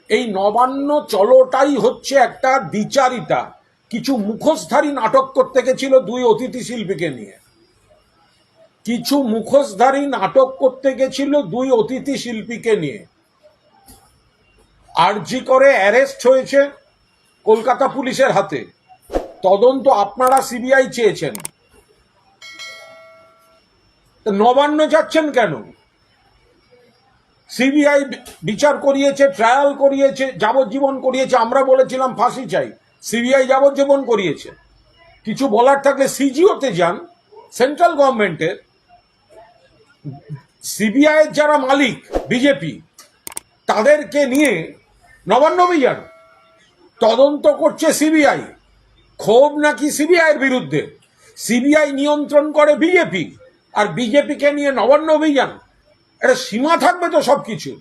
এই নবান্ন চলোটাই হচ্ছে একটা দ্বিচারিতা। কিছু মুখোশধারী নাটক করতে গেছিল দুই অতিথি শিল্পীকে নিয়ে, কিছু মুখোশধারী নাটক করতে গেছিল দুই অতিথি শিল্পীকে নিয়ে। আরজি করে অ্যারেস্ট হয়েছে কলকাতা পুলিশের হাতে, তদন্ত আপনারা সিবিআই চেয়েছেন, নবান্ন যাচ্ছেন কেন? সিবিআই বিচার করিয়েছে, ট্রায়াল করিয়েছে, যাবজ্জীবন করিয়েছে। আমরা বলেছিলাম ফাঁসি চাই, সিবিআই যাবজ্জীবন করিয়েছে। কিছু বলার থাকলে সিজিওতে যান, সেন্ট্রাল গভর্নমেন্টের। সিবিআই এর যারা মালিক বিজেপি, তাদেরকে নিয়ে নবান্ন অভিযান তদন্ত করছে সিবিআই। ক্ষোভ নাকি সিবিআই এর বিরুদ্ধে? সিবিআই নিয়ন্ত্রণ করে বিজেপি, আর বিজেপিকে নিয়ে নবান্ন অভিযান। এটা সীমা থাকবে তো সবকিছু।